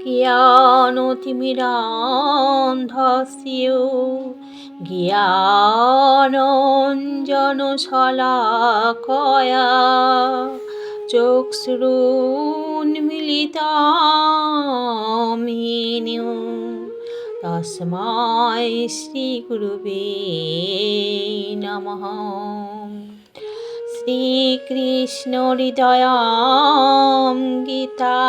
জ্ঞানতিমিরান্ধস্য জ্ঞানাঞ্জনশলাকয়া চক্ষুरुन्मीलितं येन তস্मै শ্রীগুরুবে নমঃ। শ্রীকৃষ্ণ হৃদয়াম গীতা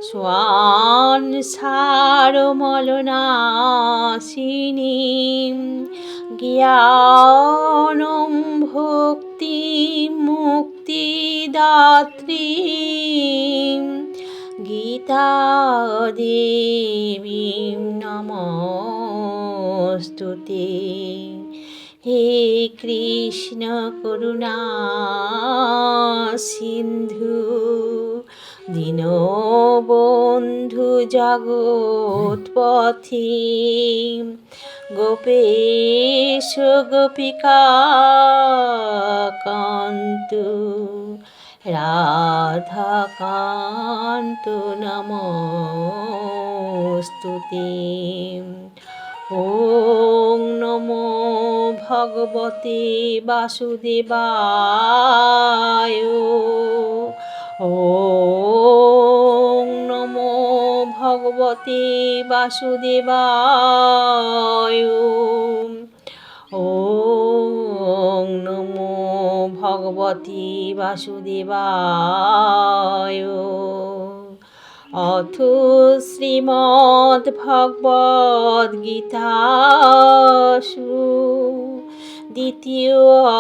স্বান সারমলনাশিনীম জ্ঞানম ভক্তি মুক্তিদাত্রীম গীতা দেবীম নমস্তুতে। হে কৃষ্ণ করুণা সিন্ধু দীনবন্ধু জগৎপথে গোপেশ গোপিকা কান্ত রাধাকান্ত নমস্তুতে। ওং নমো ভগবতে বাসুদেবায়। ওং নমো ভগবতে বাসুদেবায়। ওং নমো ভগবতে বাসুদেবায়। অথ শ্রীমদ্ভগবদ্গীতাসু দ্বিতীয়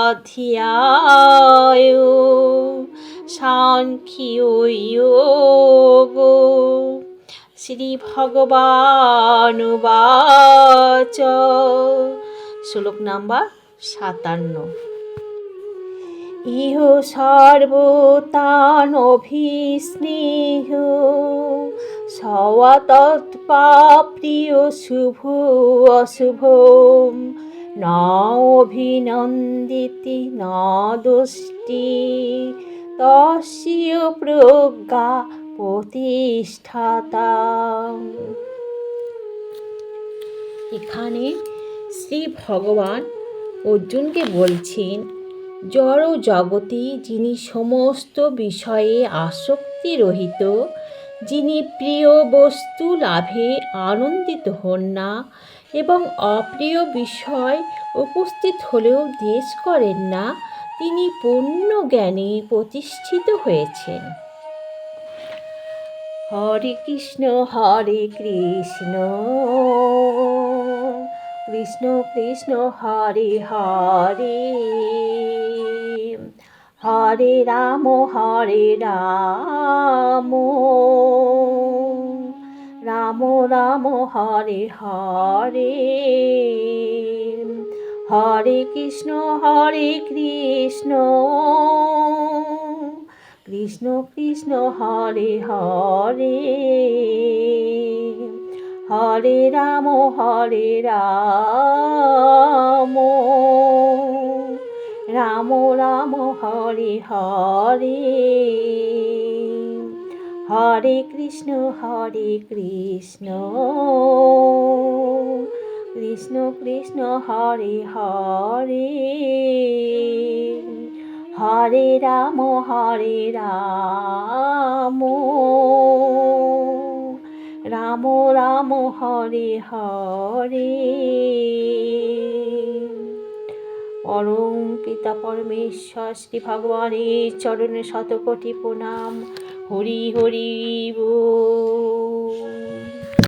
অধ্যায় সাংখ্যযোগো। শ্রীভগবানুবাচ। শ্লোক নাম্বার 57। ইহ সর্বতানভিস্নেহ সওয়াতৎপ্রিয় শুভ অশুভ না অভিনন্দিতি না দোষ্টি তস্য প্রজ্ঞা প্রতিষ্ঠাতা। এখানে শ্রী ভগবান অর্জুনকে বলছেন, জড় জগতে যিনি সমস্ত বিষয়ে আসক্তি রহিত, যিনি প্রিয় বস্তু লাভে আনন্দিত হন না এবং অপ্রিয় বিষয় উপস্থিত হলেও দ্বেষ করেন না, তিনি পূর্ণ জ্ঞানে প্রতিষ্ঠিত হয়েছেন। হরে কৃষ্ণ কৃষ্ণ কৃষ্ণ হরে হরে হরে রাম রাম রাম হরে হরে হরে কৃষ্ণ কৃষ্ণ কৃষ্ণ হরে হরে হরে রাম রাম রাম হরে হরে হরে কৃষ্ণ কৃষ্ণ কৃষ্ণ হরে হরে হরে রাম রাম রাম হরে হরে। পরম পিতা পরমেশ্বর শ্রী ভগবানের চরণে শতকোটি প্রণাম। হরি হরি বল।